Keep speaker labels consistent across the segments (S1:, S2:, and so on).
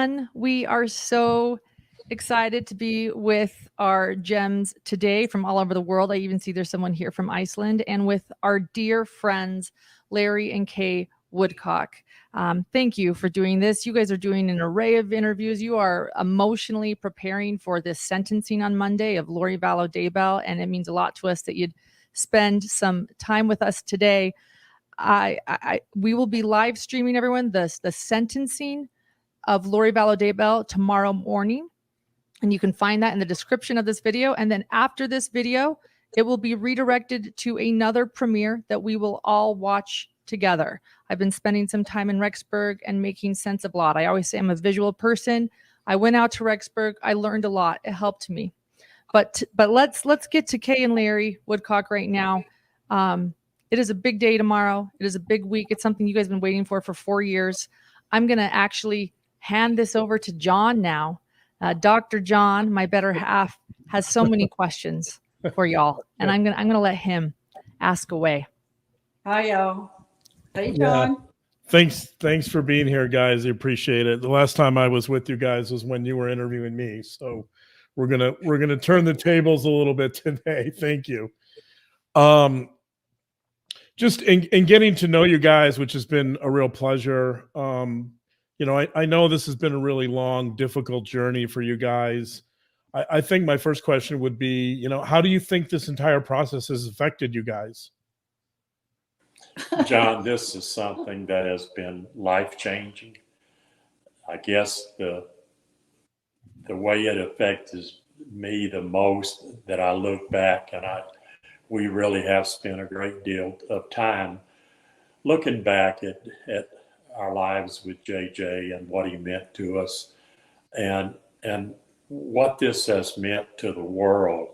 S1: everyone. We are so excited to be with our gems today from all over the world. I even see there's someone here from Iceland, and with our dear friends, Larry and Kay Woodcock. Thank you for doing this. You guys are doing an array of interviews. You are emotionally preparing for this sentencing on Monday of Lori Vallow Daybell, and it means a lot to us that you'd spend some time with us today. We will be live streaming, everyone, the sentencing of Lori Vallow Daybell tomorrow morning. And you can find that in the description of this video. And then after this video, it will be redirected to another premiere that we will all watch together. I've been spending some time in Rexburg and making sense of a lot. I always say I'm a visual person. I went out to Rexburg. I learned a lot. It helped me. But let's get to Kay and Larry Woodcock right now. It is a big day tomorrow. It is a big week. It's something you guys have been waiting for 4 years. I'm going to actually hand this over to John now. Dr. John, my better half, has so many questions for y'all, and I'm gonna let him ask away.
S2: Hi, y'all. Hey, John.
S3: Yeah. Thanks for being here, guys. I appreciate it. The last time I was with you guys was when you were interviewing me, so we're gonna turn the tables a little bit today. Thank you. Just in getting to know you guys, which has been a real pleasure. I know this has been a really long, difficult journey for you guys. I think my first question would be, how do you think this entire process has affected you guys?
S4: John, this is something that has been life-changing. I guess the way it affects me the most, that I look back and we really have spent a great deal of time looking back at our lives with JJ and what he meant to us, and what this has meant to the world.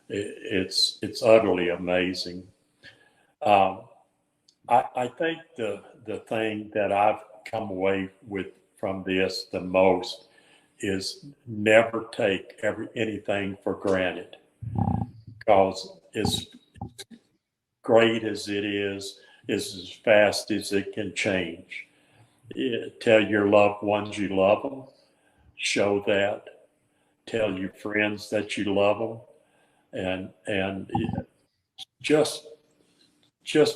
S4: It's utterly amazing. I think the thing that I've come away with from this the most is never take anything for granted, because as great as it is as fast as it can change. Tell your loved ones you love them. Show that. Tell your friends that you love them, and just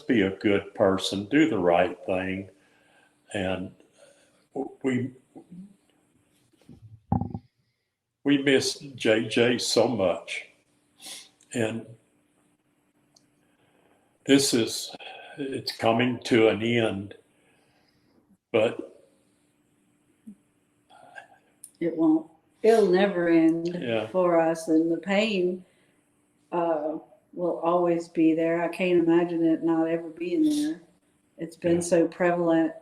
S4: be a good person. Do the right thing, and we miss JJ so much, and it's coming to an end, but
S2: it won't. It'll never end for us, and the pain will always be there. I can't imagine it not ever being there. It's been so prevalent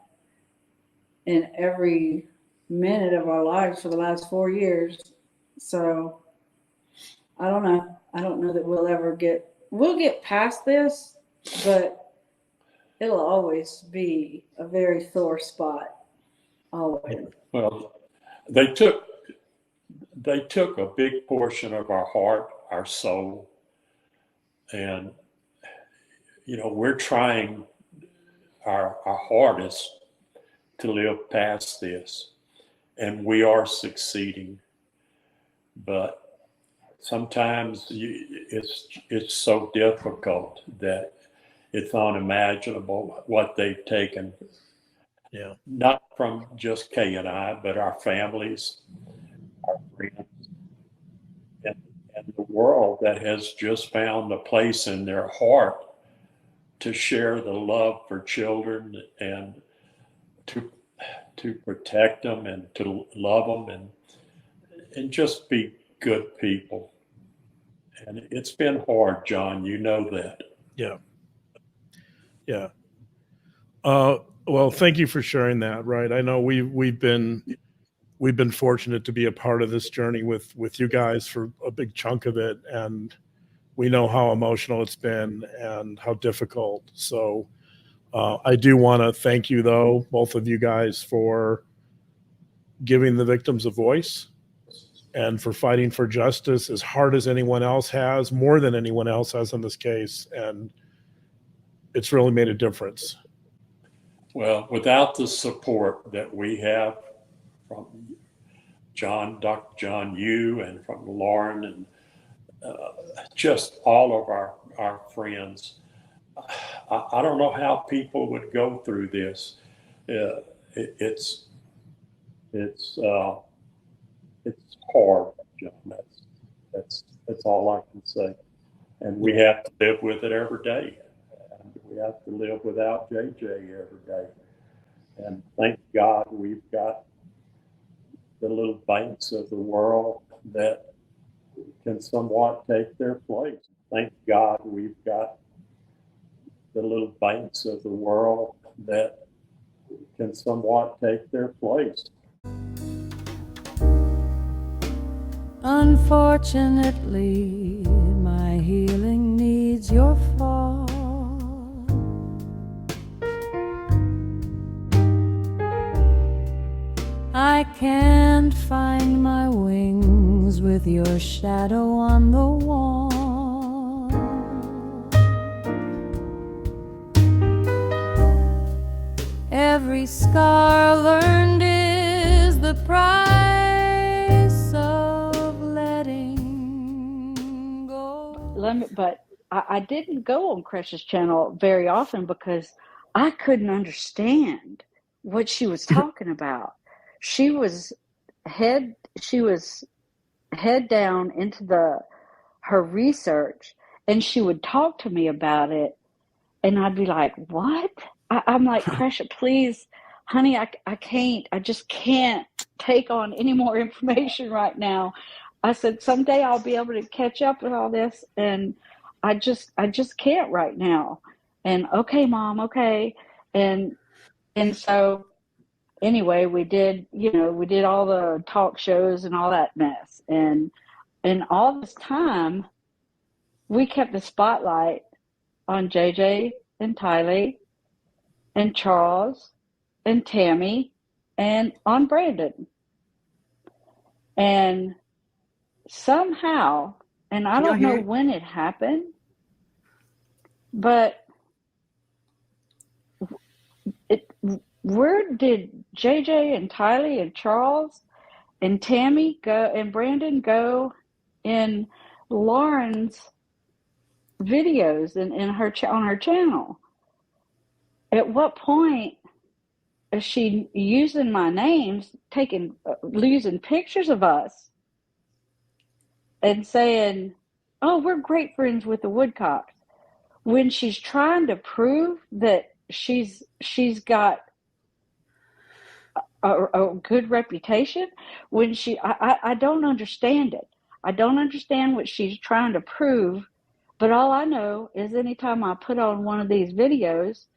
S2: in every minute of our lives for the last 4 years. So I don't know. I don't know that we'll get past this, but it'll always be a very sore spot. Always.
S4: Well, they took a big portion of our heart, our soul, and we're trying our hardest to live past this, and we are succeeding. But sometimes it's so difficult that it's unimaginable what they've taken.
S3: Yeah.
S4: Not from just Kay and I, but our families, our friends, and the world that has just found a place in their heart to share the love for children and to protect them and to love them and just be good people. And it's been hard, John. You know that.
S3: Yeah. Yeah. Well, thank you for sharing that. Right. I know we've been fortunate to be a part of this journey with you guys for a big chunk of it, and we know how emotional it's been and how difficult. So I do want to thank you, though, both of you guys, for giving the victims a voice and for fighting for justice as hard as anyone else has, more than anyone else has in this case. And it's really made a difference.
S4: Well, without the support that we have Dr. John Yu, and from Lauren, and just all of our friends. I don't know how people would go through this. It's hard, John. That's all I can say. And we have to live with it every day. And we have to live without JJ every day. And thank God we've got the little banks of the world that can somewhat take their place. Thank God we've got the little banks of the world that can somewhat take their place.
S5: Unfortunately, my healing needs your fall. I can't find my wings with your shadow on the wall. Every scar learned is the price of letting go.
S2: But I didn't go on Cresh's channel very often because I couldn't understand what she was talking about. She was head down into her research, and she would talk to me about it, and I'd be like, what? I'm like, Cresha, please, honey, I just can't take on any more information right now. I said, someday I'll be able to catch up with all this, and I just can't right now. And okay, Mom, okay. And so anyway, we did all the talk shows and all that mess. And all this time, we kept the spotlight on JJ and Tylee and Charles and Tammy and on Brandon. And somehow, and I don't know when it happened, but where did JJ and Tylee and Charles and Tammy go and Brandon go in Lauren's videos and on her channel? At what point is she using my names, using pictures of us and saying, oh, we're great friends with the Woodcocks, when she's trying to prove that she's got a good reputation? When I don't understand it. I don't understand what she's trying to prove, but all I know is anytime I put on one of these videos,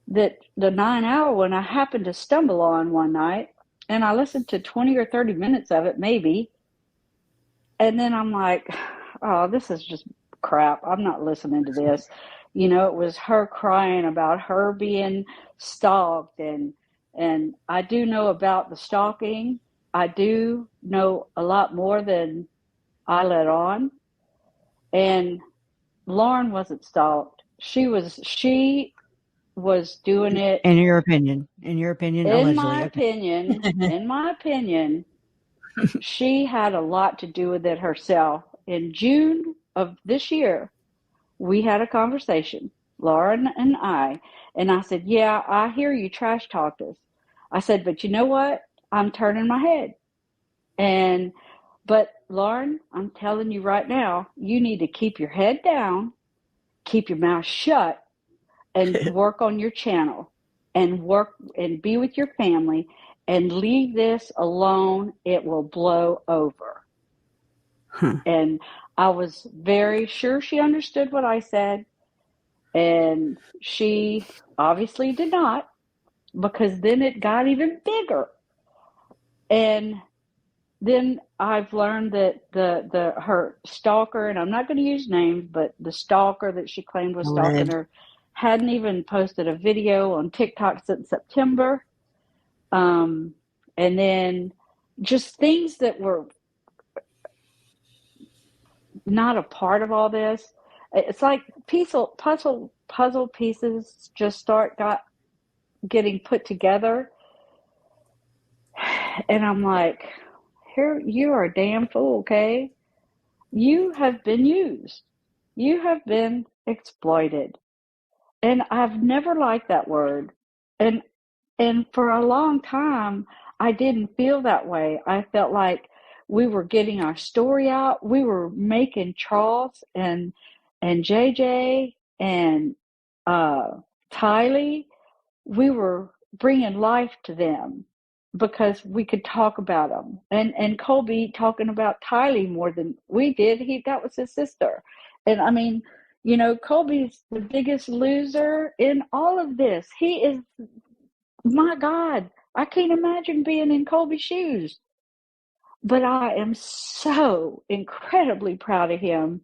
S2: that the 9-hour one I happened to stumble on one night, and I listened to 20 or 30 minutes of it maybe, and then I'm like, oh, this is just crap. I'm not listening to this. It was her crying about her being stalked, and I do know about the stalking. I do know a lot more than I let on. And Lauren wasn't stalked. She was doing it.
S6: In your opinion, allegedly.
S2: In my opinion, she had a lot to do with it herself. In June of this year, we had a conversation, Lauren and I said, yeah, I hear you trash talk this. I said, but you know what? I'm turning my head. But Lauren, I'm telling you right now, you need to keep your head down, keep your mouth shut, and work on your channel, and work and be with your family, and leave this alone. It will blow over. And I was very sure she understood what I said, and she obviously did not, because then it got even bigger. And then I've learned that her stalker, and I'm not going to use names, but the stalker that she claimed was stalking her hadn't even posted a video on TikTok since September. And then just things that were not a part of all this. It's like puzzle pieces just getting put together. And I'm like, here, you are a damn fool, okay? You have been used. You have been exploited. And I've never liked that word. And for a long time, I didn't feel that way. I felt like we were getting our story out. We were making Charles and JJ and Tylee. We were bringing life to them because we could talk about them. And Colby talking about Tylee more than we did. That was his sister. And I mean, you know, Colby's the biggest loser in all of this. He is, my God, I can't imagine being in Colby's shoes. But I am so incredibly proud of him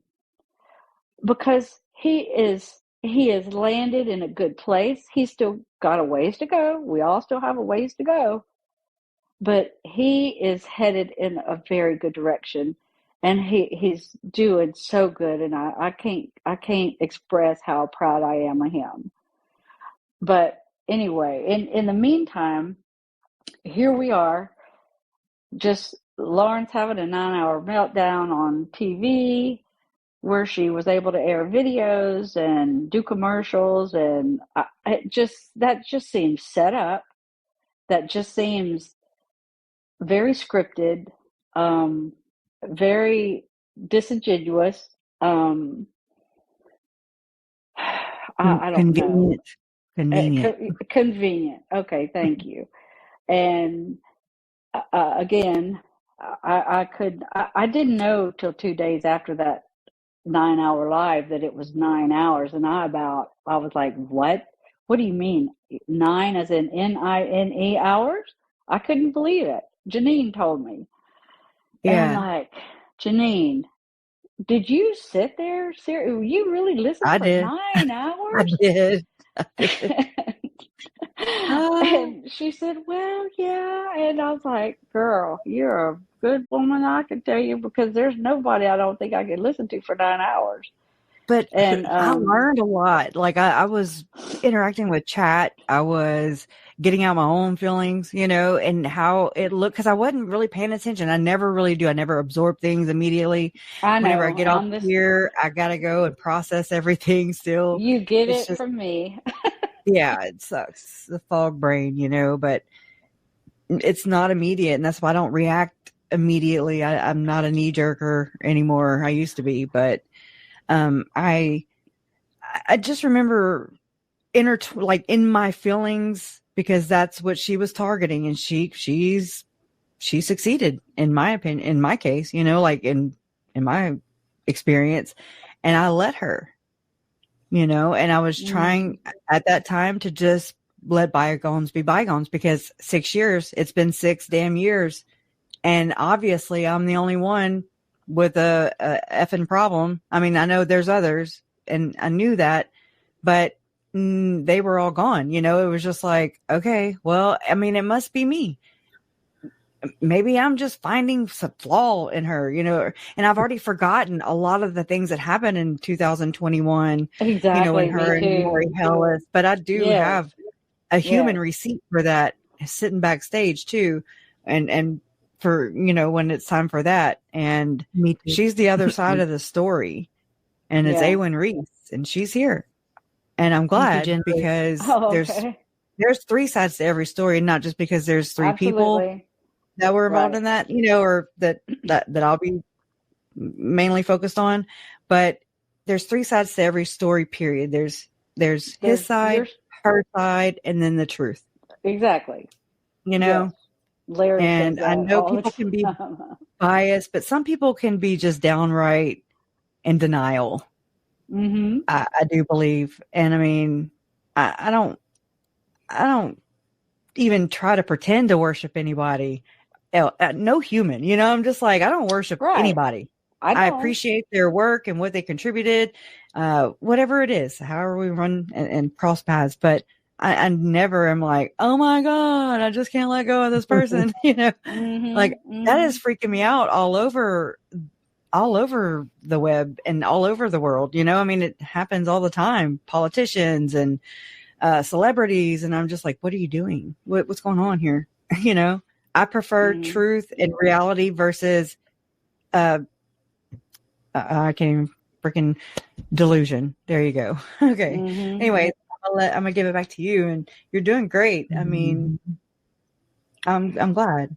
S2: because he has landed in a good place. He's still got a ways to go. We all still have a ways to go. But he is headed in a very good direction. And he's doing so good. And I can't express how proud I am of him. But anyway, in the meantime, here we are, just Lauren's having a 9-hour meltdown on TV where she was able to air videos and do commercials. And that just seems set up. That just seems very scripted, very disingenuous. I don't know. Convenient. Okay, thank you. And again, I didn't know till 2 days after that 9-hour live that it was 9 hours, and I was like, what? What do you mean 9 as in NINE hours? I couldn't believe it. Janine told me.
S6: Yeah.
S2: And I'm like, Janine, did you sit there? You really listened for 9 hours?
S6: I did.
S2: And she said, well, yeah. And I was like, girl, you're a good woman, I can tell you, because there's nobody I don't think I could listen to for 9 hours.
S6: But
S2: And
S6: I learned a lot. Like I was interacting with chat. I was getting out my own feelings, you know, and how it looked, because I wasn't really paying attention. I never really do. I never absorb things immediately.
S2: I know.
S6: Whenever I get off here, I got to go and process everything still.
S2: You get it from me.
S6: Yeah, it sucks. The fog brain, you know, but it's not immediate. And that's why I don't react immediately. I'm not a knee jerker anymore. I used to be, but I just remember in my feelings, because that's what she was targeting, and she succeeded in my opinion, in my case, you know, like in my experience, and I let her, you know, and I was trying at that time to just let bygones be bygones, because 6 years, it's been 6 damn years. And obviously I'm the only one with a effing problem. I mean, I know there's others, and I knew that, but they were all gone. You know, it was just like, okay, well, I mean, it must be me. Maybe I'm just finding some flaw in her, you know, and I've already forgotten a lot of the things that happened in 2021,
S2: exactly,
S6: you know, when her and Lori Hellis, but I do have a human receipt for that, sitting backstage too. And for, you know, when it's time for that. And she's the other side of the story, and it's Awen Reese, and she's here. And I'm glad, because there's 3 sides to every story, not just because there's 3 people that were involved in that, you know, or that I'll be mainly focused on, but there's 3 sides to every story, period. There's his side, her side, and then the truth.
S2: Exactly.
S6: You know?
S2: Yes. Larry,
S6: and I know people can be biased, but some people can be just downright in denial.
S2: Mm-hmm.
S6: I do believe. And I mean, I don't even try to pretend to worship anybody. No human, you know, I'm just like, I don't worship anybody. I appreciate their work and what they contributed, whatever it is, however we run and cross paths. But I never am like, oh my God, I just can't let go of this person. You know, that is freaking me out all over the web and all over the world. You know, I mean, it happens all the time. Politicians and celebrities. And I'm just like, what are you doing? What's going on here? You know, I prefer truth and reality versus I can't even freaking delusion. There you go. Okay. Anyway, I'm gonna give it back to you, and you're doing great. I mean, I'm glad.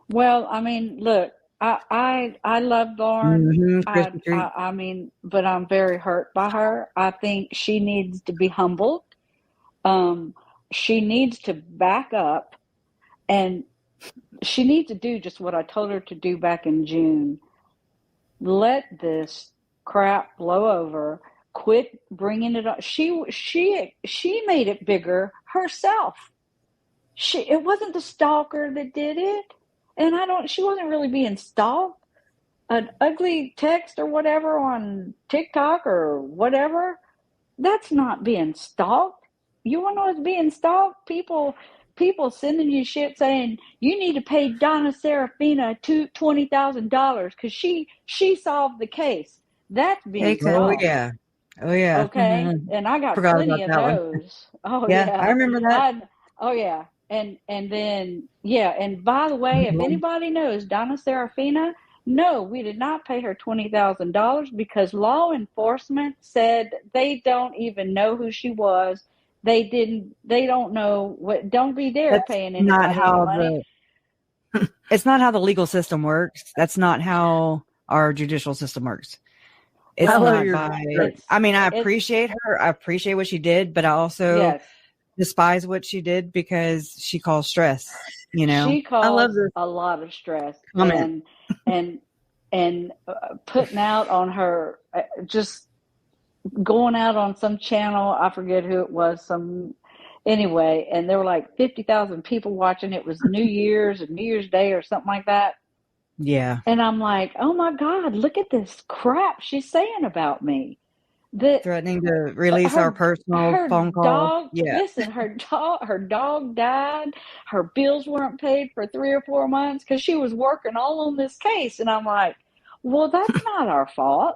S2: Well, I mean, look, I love Lauren.
S6: Krispy treat.
S2: I mean, but I'm very hurt by her. I think she needs to be humbled. She needs to back up, and she needs to do just what I told her to do back in June. Let this crap blow over. Quit bringing it up. She made it bigger herself. It wasn't the stalker that did it. And she wasn't really being stalked. An ugly text or whatever on TikTok or whatever, that's not being stalked. You want to know what's being stalked? People sending you shit saying you need to pay Donna Serafina $20,000 because she solved the case. That's being stalked.
S6: Oh yeah.
S2: Okay, and I got plenty of those. Oh yeah,
S6: I remember that.
S2: Oh yeah. And then, and by the way, if anybody knows Donna Serafina, no, we did not pay her $20,000 because law enforcement said they don't even know who she was. They don't know what, don't be there paying anybody money.
S6: It's not how the legal system works. That's not how our judicial system works. It's I mean, I appreciate her. I appreciate what she did, but I also despise what she did because she caused stress. You know,
S2: she caused a lot of stress and putting out on her, just going out on some channel. I forget who it was. Anyway, and there were like 50,000 people watching. It was New Year's Day or something like that.
S6: Yeah.
S2: And I'm like, oh my God, look at this crap she's saying about me.
S6: Threatening to release our personal phone call.
S2: Listen, her dog died. Her bills weren't paid for 3 or 4 months because she was working all on this case. And I'm like, well, that's not our fault.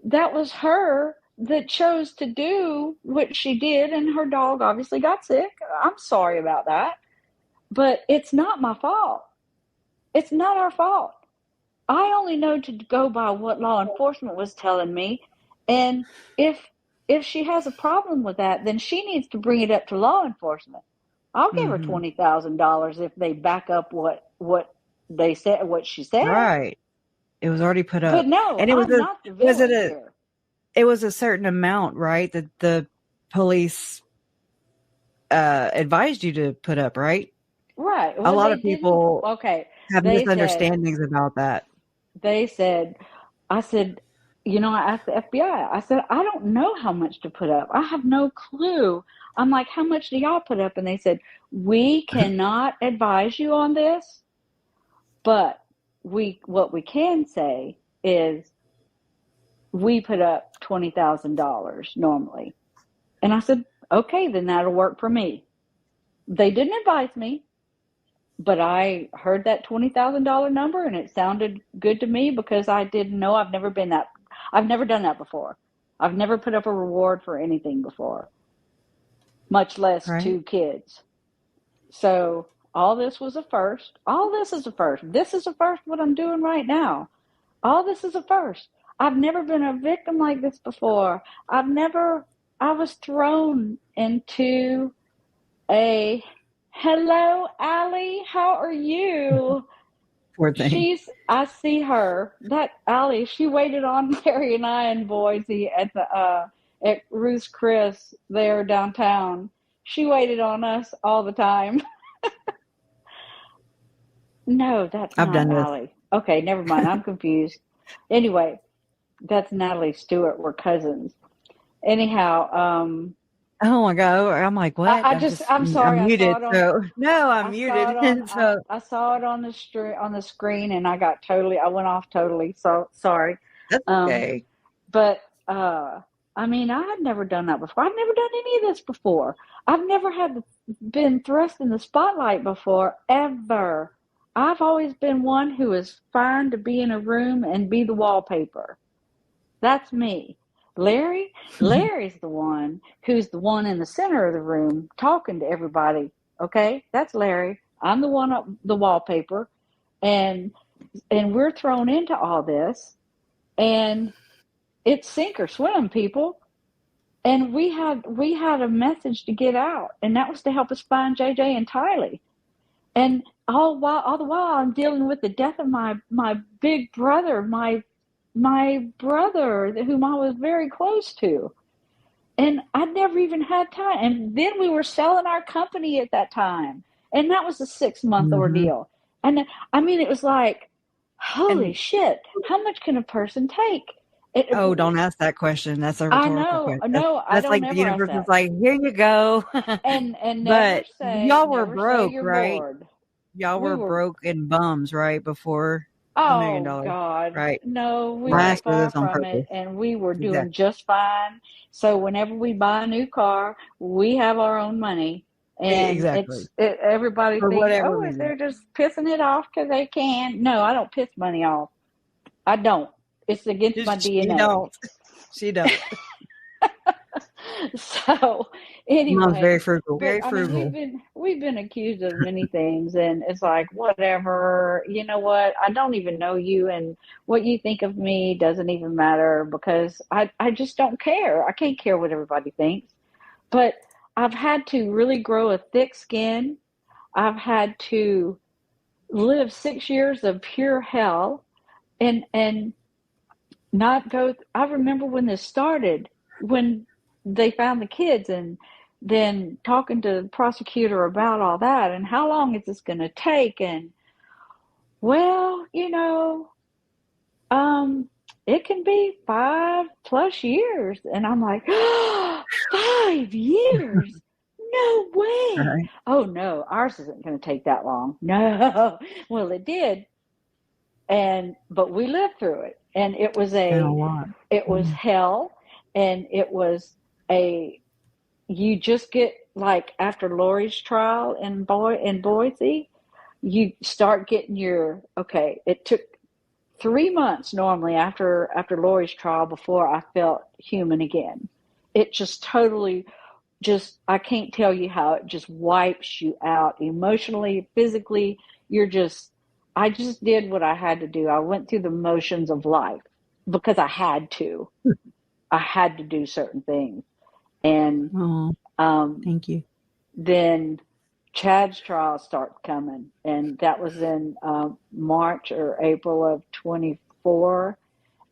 S2: That was her that chose to do what she did. And her dog obviously got sick. I'm sorry about that. But it's not my fault. It's not our fault. I only know to go by what law enforcement was telling me. And if she has a problem with that, then she needs to bring it up to law enforcement. I'll give her $20,000 if they back up what they said, what she said.
S6: Right. It was already put up.
S2: But no, and I'm not the villain here.
S6: It was a certain amount, right? That the police advised you to put up, right?
S2: Right.
S6: Well, a lot of people have misunderstandings about that.
S2: They said, I said, I asked the FBI, I said, I don't know how much to put up. I have no clue. I'm like, how much do y'all put up? And they said, we cannot advise you on this, but what we can say is we put up $20,000 normally. And I said, okay, then that'll work for me. They didn't advise me, but I heard that $20,000 number and it sounded good to me because I didn't know. I've never done that before. I've never put up a reward for anything before, much less 2 kids. So all this was a first. All this is a first. This is a first what I'm doing right now. All this is a first. I've never been a victim like this before. I was thrown into hello, Allie, how are you?
S6: Poor thing.
S2: I see her, that Allie, she waited on Larry and I in Boise at Ruth's Chris there downtown. She waited on us all the time. No, that's not Allie. Okay, never mind. I'm confused. Anyway, that's Natalie Stewart. We're cousins. Anyhow,
S6: oh my God! I'm like, what?
S2: I'm sorry.
S6: I'm muted. I'm muted.
S2: I saw it on the screen, and I went off totally. So sorry.
S6: That's okay.
S2: But I mean, I had never done that before. I've never done any of this before. I've never been thrust in the spotlight before, ever. I've always been one who is fine to be in a room and be the wallpaper. That's me. Larry's the one who's the one in the center of the room talking to everybody. Okay, that's Larry. I'm the one up the wallpaper, and we're thrown into all this, and it's sink or swim, people. And we had a message to get out, and that was to help us find JJ and Tylee. And all the while I'm dealing with the death of my big brother, my brother whom I was very close to. And I never even had time. And then we were selling our company at that time. And that was a 6-month ordeal. And I mean, it was like, holy shit, how much can a person take?
S6: Don't ask that question. That's a rhetorical question.
S2: No, I don't
S6: like
S2: ever
S6: the universe
S2: ask
S6: is
S2: that.
S6: like, here you go.
S2: And never
S6: but
S2: say,
S6: y'all were
S2: never
S6: broke,
S2: say you're
S6: right?
S2: bored.
S6: Y'all were broke and bums, right? Before $1 million.
S2: Oh God,
S6: right?
S2: no, we
S6: I
S2: were
S6: asked for
S2: far
S6: this on
S2: from it,
S6: purpose.
S2: and we were doing
S6: Exactly.
S2: just fine. So whenever we buy a new car, we have our own money, and
S6: Exactly.
S2: everybody
S6: For
S2: thinks,
S6: whatever
S2: oh,
S6: reason.
S2: they're just pissing it off because they can. No, I don't piss money off. I don't. It's against my DNA.
S6: She don't.
S2: So anyway,
S6: Mom's very frugal.
S2: but
S6: Very
S2: I
S6: frugal.
S2: mean, we've been accused of many things, and it's like, whatever. You know what? I don't even know you, and what you think of me doesn't even matter, because I just don't care. I can't care what everybody thinks. But I've had to really grow a thick skin. I've had to live 6 years of pure hell, and not go. I remember when this started, when they found the kids, and then talking to the prosecutor about all that, and how long is this going to take? And well, it can be 5+ years. And I'm like, 5 years? No way.
S6: Right.
S2: Oh no, ours isn't going to take that long. No. Well, it did. But we lived through it, and it was hell. And it was you just get, like, after Lori's trial in Boise, you start getting it took 3 months normally after Lori's trial before I felt human again. It just totally, I can't tell you how it just wipes you out emotionally, physically. I just did what I had to do. I went through the motions of life because I had to. I had to do certain things. And
S6: thank you.
S2: Then Chad's trial started coming, and that was in March or April of 24.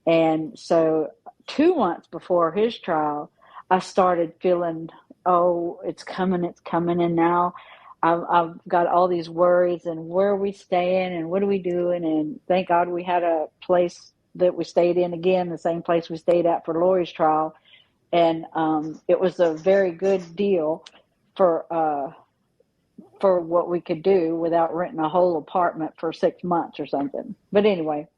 S2: And so 2 months before his trial, I started feeling, oh, it's coming. And now I've got all these worries, and where are we staying, and what are we doing? And thank God we had a place that we stayed in again, the same place we stayed at for Lori's trial. And it was a very good deal for what we could do without renting a whole apartment for 6 months or something. But anyway,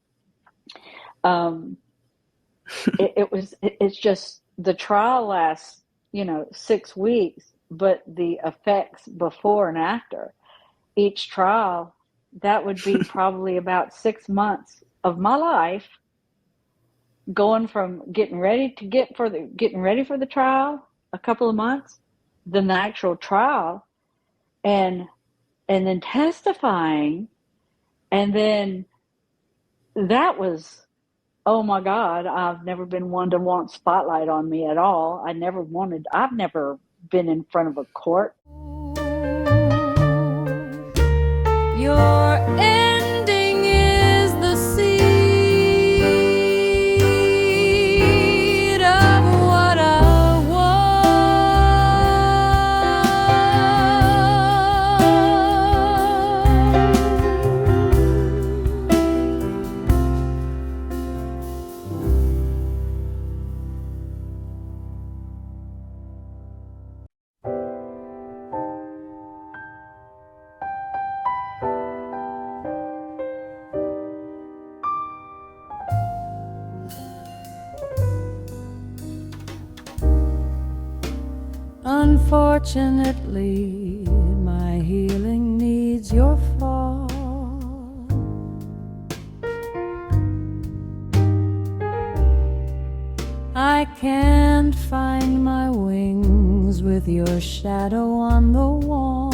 S2: it's just, the trial lasts, 6 weeks, but the effects before and after each trial, that would be probably about 6 months of my life, going from getting ready for the trial, a couple of months, then the actual trial, and then testifying. And then that was, oh my God, I've never been one to want spotlight on me at all. I've never been in front of a court.
S5: Your ending is the seed of what I Unfortunately, my healing needs your fall. I can't find my wings with your shadow on the wall.